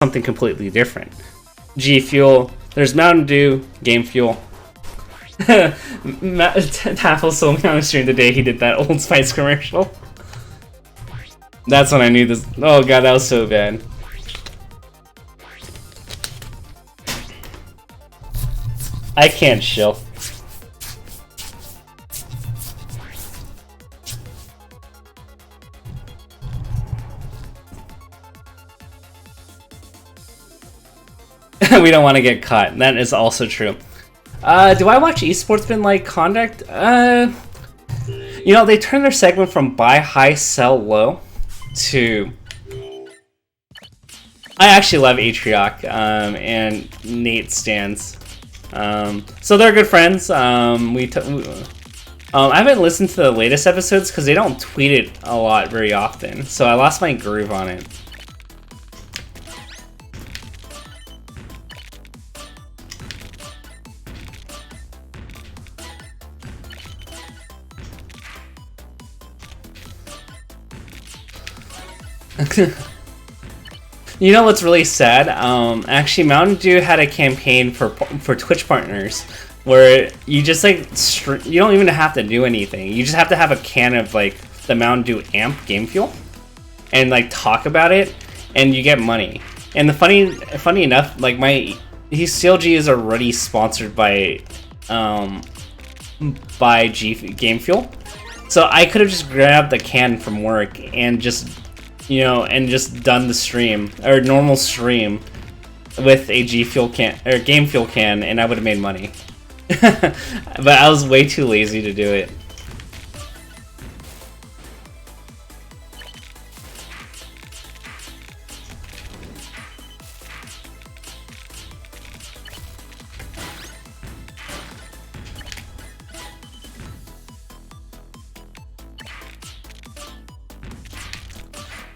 something completely different. G Fuel, there's Mountain Dew, Game Fuel. Tafo sold me on the stream the day he did that Old Spice commercial. That's when I knew this. Oh god, that was so bad. I can't chill. We don't want to get caught. That is also true. Do I watch eSportsman conduct? You know, they turned their segment from buy high, sell low to... I actually love Atrioc and Nate Stans. So they're good friends. I haven't listened to the latest episodes because they don't tweet it a lot very often. So I lost my groove on it. You know what's really sad? Actually, Mountain Dew had a campaign for Twitch partners where you just you don't even have to do anything. You just have to have a can of the Mountain Dew Amp Game Fuel and talk about it, and you get money. And the funny enough, CLG is already sponsored by Game Fuel, so I could have just grabbed the can from work and just done the stream or normal stream with a G Fuel can or Game Fuel can, and I would have made money. But I was way too lazy to do it.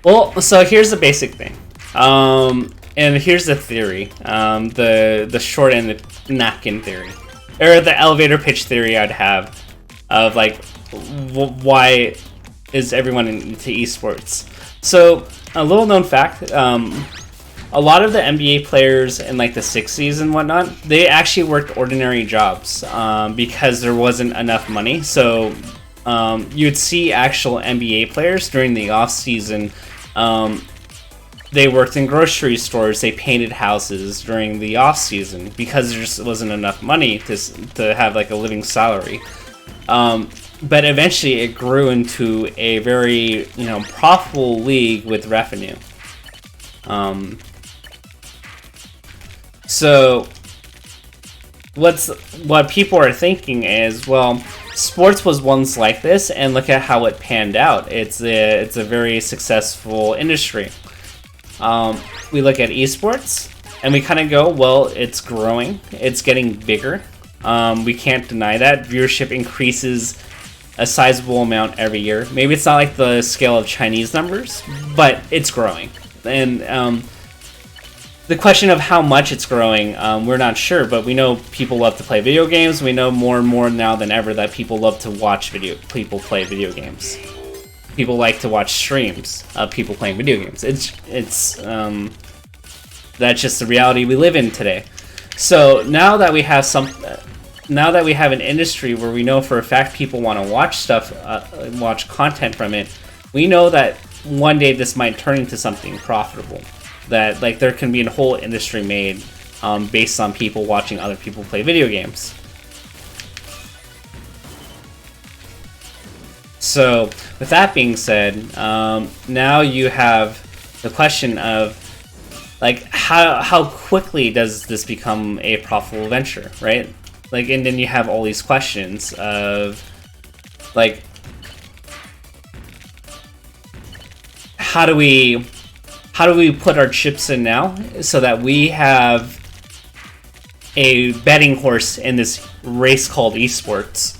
Well, so here's the basic thing, and here's the theory, the short end of the napkin theory, or the elevator pitch theory I'd have of why is everyone into esports. So a little known fact, a lot of the NBA players in the 60s and whatnot, they actually worked ordinary jobs because there wasn't enough money. So you'd see actual NBA players during the off season. They worked in grocery stores. They painted houses during the off season because there just wasn't enough money to have a living salary. But eventually, it grew into a very profitable league with revenue. So what people are thinking is, well, sports was once like this, and look at how it panned out. It's a very successful industry. We look at esports, and we kind of go, well, it's growing. It's getting bigger. We can't deny that. Viewership increases a sizable amount every year. Maybe it's not like the scale of Chinese numbers, but it's growing. And the question of how much it's growing, we're not sure, but we know people love to play video games. We know more and more now than ever that people love to watch people play video games. People like to watch streams of people playing video games. It's that's just the reality we live in today. So now that we have an industry where we know for a fact people want to watch watch content from it, we know that one day this might turn into something profitable. That there can be a whole industry made based on people watching other people play video games. So with that being said, now you have the question of how quickly does this become a profitable venture, right? And then you have all these questions of how do we put our chips in now so that we have a betting horse in this race called esports,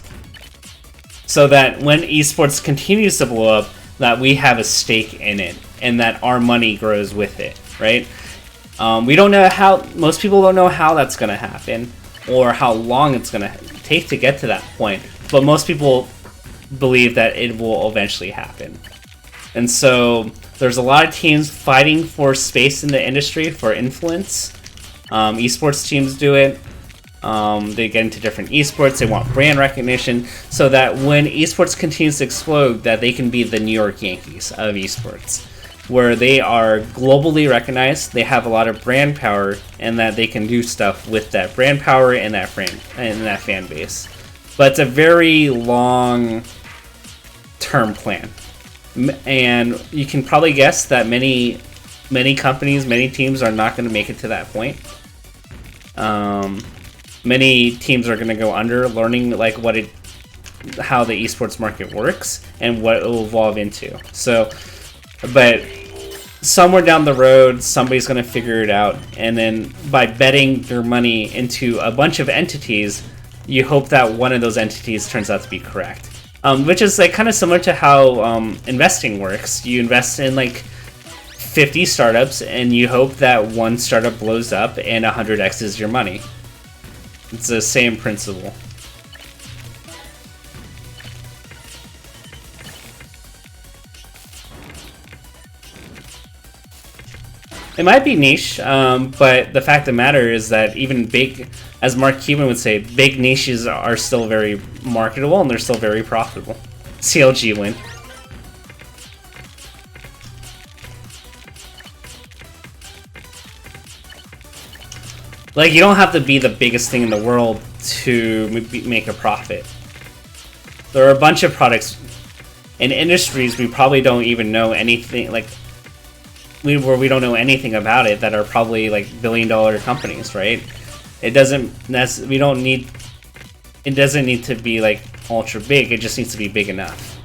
so that when esports continues to blow up, that we have a stake in it and that our money grows with it, right? We don't know how. Most people don't know how that's going to happen or how long it's going to take to get to that point, but most people believe that it will eventually happen. And so There's a lot of teams fighting for space in the industry, for influence. Esports teams do it. They get into different esports. They want brand recognition so that when esports continues to explode, that they can be the New York Yankees of esports, where they are globally recognized, they have a lot of brand power, and that they can do stuff with that brand power and that fan base. But it's a very long-term plan. And you can probably guess that many companies, many teams are not going to make it to that point. Many teams are going to go under, learning like how the esports market works and what it will evolve into. So, but somewhere down the road, somebody's going to figure it out, and then by betting your money into a bunch of entities, you hope that one of those entities turns out to be correct. Which is like kind of similar to how investing works. You invest in like 50 startups, and you hope that one startup blows up and 100x's your money. It's the same principle. It might be niche, but the fact of the matter is that even big, as Mark Cuban would say, big niches are still very marketable and they're still very profitable. CLG win. Like, you don't have to be the biggest thing in the world to make a profit. There are a bunch of products in industries we probably don't even know anything, like, where we don't know anything about it, that are probably like billion-dollar companies, right? It doesn't need to be like ultra big. It just needs to be big enough.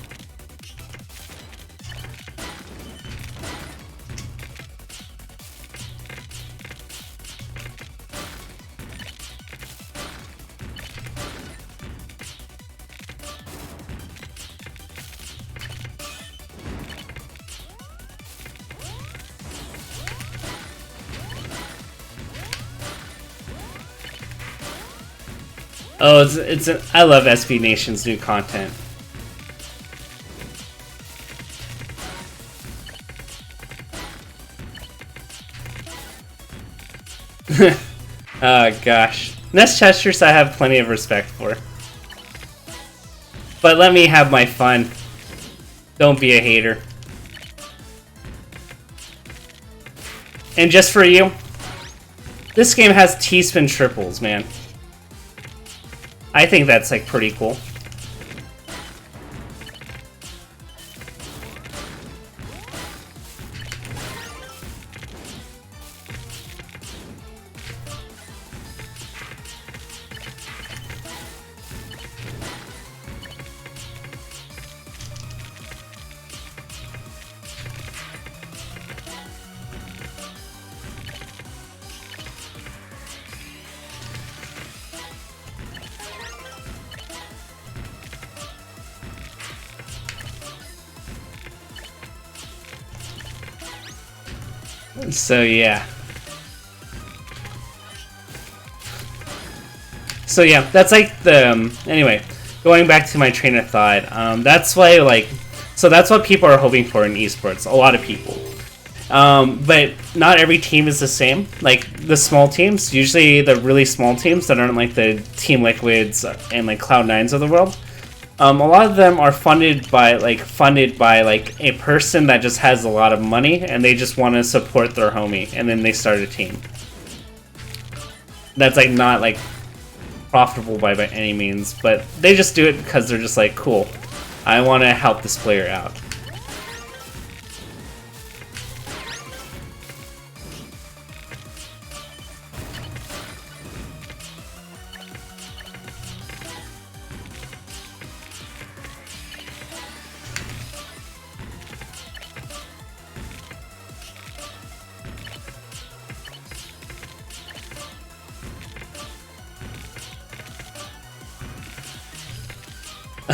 Oh, I love SB Nation's new content. Oh gosh. Nest Chesters I have plenty of respect for. But let me have my fun. Don't be a hater. And just for you, this game has T-spin triples, man. I think that's like pretty cool. So yeah. So yeah, that's like the anyway, going back to my train of thought, that's why that's what people are hoping for in esports, a lot of people. But not every team is the same. Like the small teams, usually the really small teams that aren't like the Team Liquids and like Cloud9s of the world, a lot of them are funded by a person that just has a lot of money and they just want to support their homie, and then they start a team. That's like not like profitable by any means, but they just do it because they're just like, cool, I want to help this player out.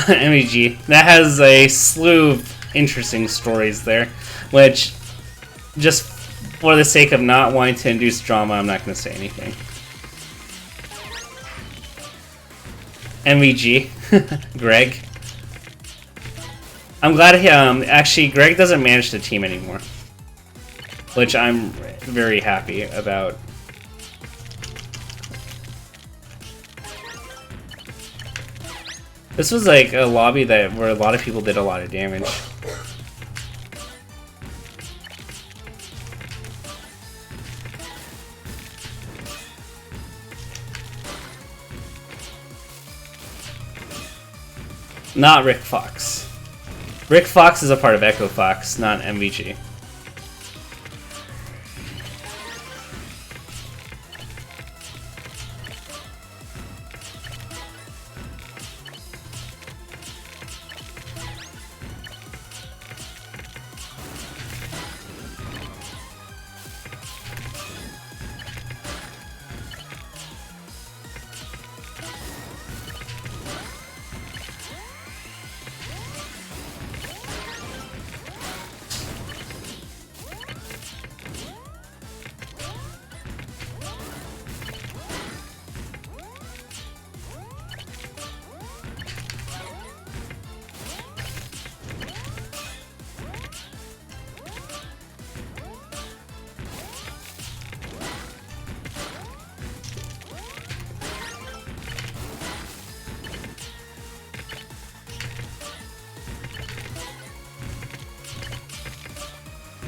MEG. That has a slew of interesting stories there, which, just for the sake of not wanting to induce drama, I'm not going to say anything. MEG. Greg. I'm glad he, actually, Greg doesn't manage the team anymore. which I'm very happy about. This was like a lobby where a lot of people did a lot of damage. Not Rick Fox. Rick Fox is a part of Echo Fox, not MVG.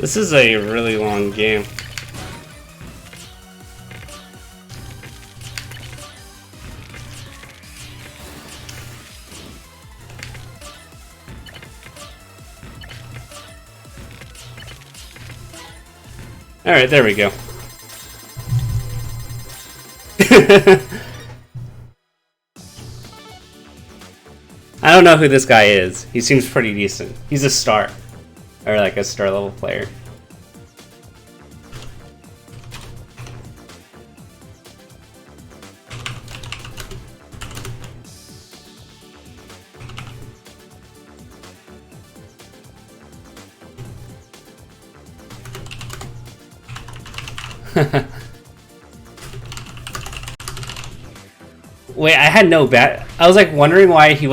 This is a really long game. Alright, there we go. I don't know who this guy is. He seems pretty decent. He's a star. Or like a star level player. Wait, I had no bat. I was like wondering why he